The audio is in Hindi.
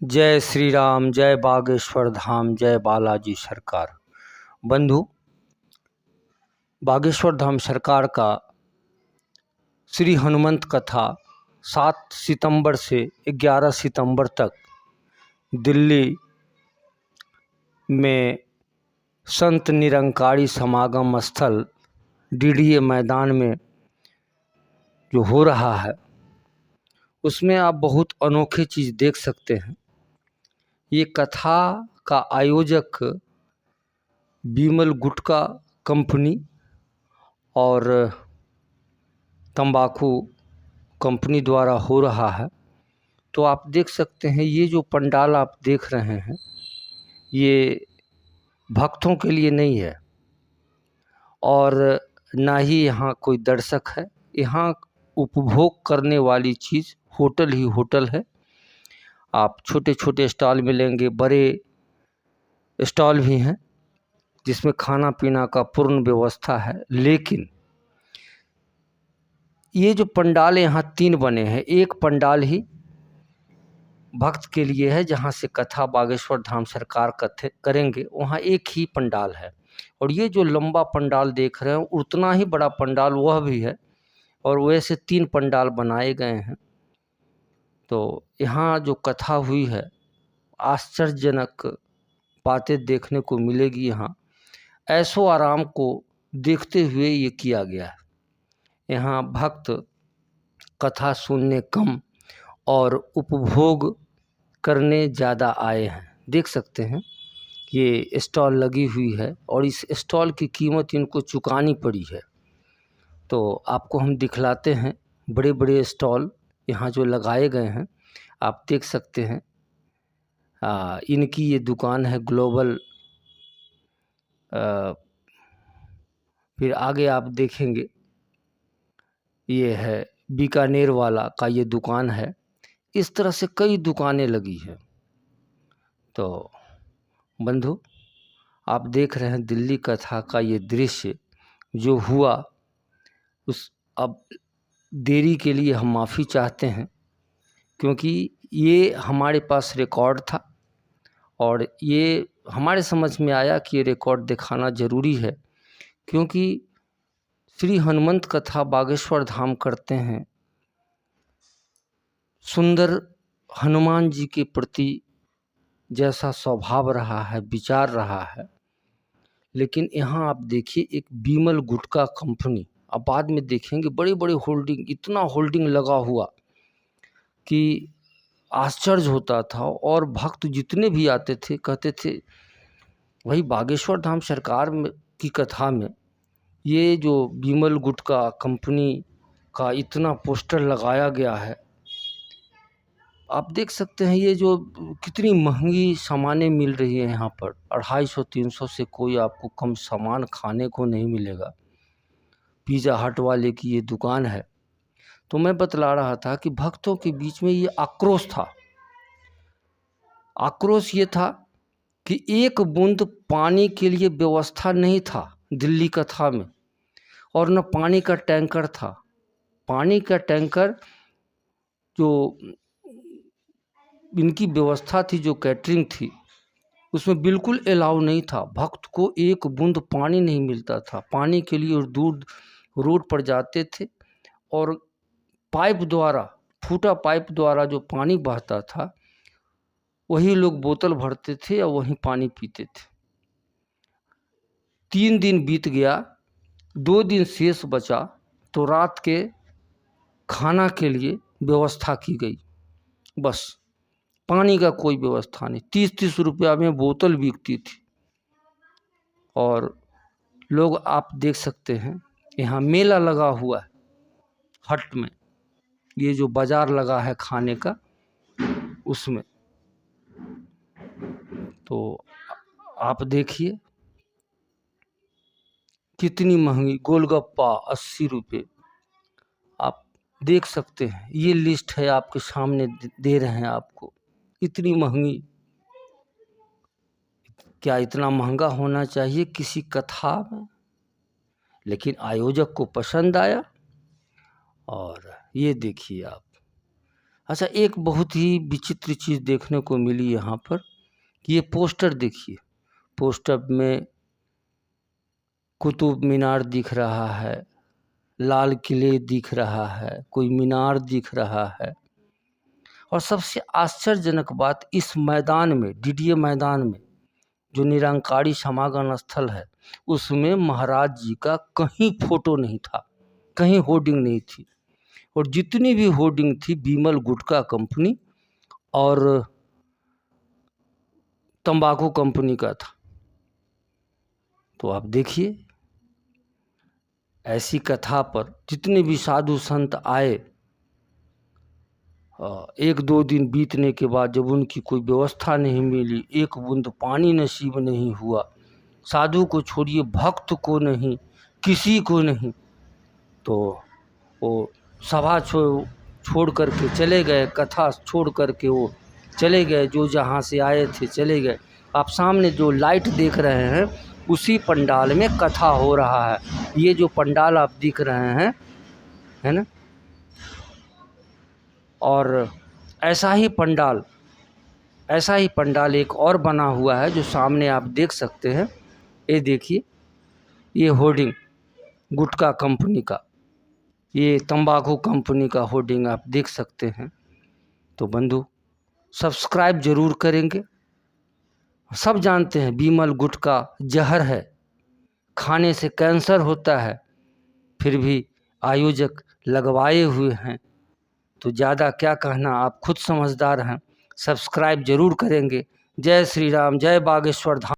जय श्री राम, जय बागेश्वर धाम, जय बालाजी सरकार। बंधु, बागेश्वर धाम सरकार का श्री हनुमंत कथा 7 सितंबर से 11 सितंबर तक दिल्ली में संत निरंकारी समागम स्थल डीडीए मैदान में जो हो रहा है, उसमें आप बहुत अनोखी चीज़ देख सकते हैं। ये कथा का आयोजक बिमल गुटखा कंपनी और तंबाकू कंपनी द्वारा हो रहा है। तो आप देख सकते हैं, ये जो पंडाल आप देख रहे हैं, ये भक्तों के लिए नहीं है और ना ही यहाँ कोई दर्शक है। यहाँ उपभोग करने वाली चीज़ होटल ही होटल है। आप छोटे छोटे स्टॉल मिलेंगे, बड़े स्टॉल भी हैं जिसमें खाना पीना का पूर्ण व्यवस्था है। लेकिन ये जो पंडाल यहाँ 3 बने हैं, एक पंडाल ही भक्त के लिए है, जहाँ से कथा बागेश्वर धाम सरकार कथे करेंगे, वहाँ एक ही पंडाल है। और ये जो लंबा पंडाल देख रहे हैं, उतना ही बड़ा पंडाल वह भी है और वैसे 3 पंडाल बनाए गए हैं। तो यहाँ जो कथा हुई है, आश्चर्यजनक बातें देखने को मिलेगी। यहाँ ऐशो आराम को देखते हुए ये किया गया है। यहाँ भक्त कथा सुनने कम और उपभोग करने ज़्यादा आए हैं। देख सकते हैं, ये स्टॉल लगी हुई है और इस स्टॉल की कीमत इनको चुकानी पड़ी है। तो आपको हम दिखलाते हैं बड़े बड़े स्टॉल यहाँ जो लगाए गए हैं, आप देख सकते हैं। इनकी ये दुकान है ग्लोबल। फिर आगे आप देखेंगे, ये है बीकानेर वाला का ये दुकान है। इस तरह से कई दुकानें लगी हैं। तो बंधु, आप देख रहे हैं दिल्ली कथा का ये दृश्य जो हुआ, उस अब देरी के लिए हम माफ़ी चाहते हैं, क्योंकि ये हमारे पास रिकॉर्ड था और ये हमारे समझ में आया कि ये रिकॉर्ड दिखाना ज़रूरी है, क्योंकि श्री हनुमंत कथा बागेश्वर धाम करते हैं। सुंदर हनुमान जी के प्रति जैसा स्वभाव रहा है, विचार रहा है, लेकिन यहाँ आप देखिए एक बिमल गुटखा कंपनी, अब बाद में देखेंगे बड़े बड़े होल्डिंग, इतना होल्डिंग लगा हुआ कि आश्चर्य होता था। और भक्त जितने भी आते थे कहते थे, वही बागेश्वर धाम सरकार में की कथा में ये जो बिमल गुटखा कंपनी का इतना पोस्टर लगाया गया है। आप देख सकते हैं ये जो कितनी महंगी सामानें मिल रही है यहाँ पर। 250-300 से कोई आपको कम सामान खाने को नहीं मिलेगा। पिज़्ज़ा हट वाले की ये दुकान है। तो मैं बतला रहा था कि भक्तों के बीच में ये आक्रोश था। आक्रोश ये था कि एक बूंद पानी के लिए व्यवस्था नहीं था दिल्ली कथा में, और न पानी का टैंकर था। पानी का टैंकर जो इनकी व्यवस्था थी, जो कैटरिंग थी, उसमें बिल्कुल अलाउ नहीं था। भक्त को एक बूंद पानी नहीं मिलता था। पानी के लिए दूर रोड पर जाते थे और पाइप द्वारा, फूटा पाइप द्वारा जो पानी बहता था, वही लोग बोतल भरते थे और वहीं पानी पीते थे। 3 दिन बीत गया, 2 दिन शेष बचा, तो रात के खाना के लिए व्यवस्था की गई। बस पानी का कोई व्यवस्था नहीं। 30-30 रुपया में बोतल बिकती थी। और लोग, आप देख सकते हैं, यहाँ मेला लगा हुआ है हट में, ये जो बाजार लगा है खाने का, उसमें। तो आप देखिए कितनी महंगी गोलगप्पा 80 रुपये। आप देख सकते हैं, ये लिस्ट है आपके सामने, दे रहे हैं आपको। इतनी महंगी, क्या इतना महंगा होना चाहिए किसी कथा में? लेकिन आयोजक को पसंद आया। और ये देखिए आप, अच्छा, एक बहुत ही विचित्र चीज़ देखने को मिली यहाँ पर कि ये पोस्टर देखिए, पोस्टर में कुतुब मीनार दिख रहा है, लाल किले दिख रहा है, कोई मीनार दिख रहा है, और सबसे आश्चर्यजनक बात, इस मैदान में, डीडीए मैदान में जो निरंकारी समागम स्थल है, उसमें महाराज जी का कहीं फोटो नहीं था, कहीं होर्डिंग नहीं थी, और जितनी भी होर्डिंग थी बिमल गुटखा कंपनी और तंबाकू कंपनी का था। तो आप देखिए, ऐसी कथा पर जितने भी साधु संत आए, 1-2 दिन बीतने के बाद जब उनकी कोई व्यवस्था नहीं मिली, एक बूंद पानी नसीब नहीं हुआ, साधु को छोड़िए, भक्त को नहीं, किसी को नहीं, तो वो सभा छोड़ करके चले गए, कथा छोड़ करके वो चले गए, जो जहाँ से आए थे चले गए। आप सामने जो लाइट देख रहे हैं, उसी पंडाल में कथा हो रहा है। ये जो पंडाल आप दिख रहे हैं, है ना, और ऐसा ही पंडाल एक और बना हुआ है जो सामने आप देख सकते हैं। ये देखिए, ये होर्डिंग गुटखा कंपनी का, ये तंबाकू कंपनी का होर्डिंग आप देख सकते हैं। तो बंधु, सब्सक्राइब जरूर करेंगे। सब जानते हैं बिमल गुटखा जहर है, खाने से कैंसर होता है, फिर भी आयोजक लगवाए हुए हैं। तो ज़्यादा क्या कहना, आप खुद समझदार हैं। सब्सक्राइब जरूर करेंगे। जय श्री राम, जय बागेश्वर धाम।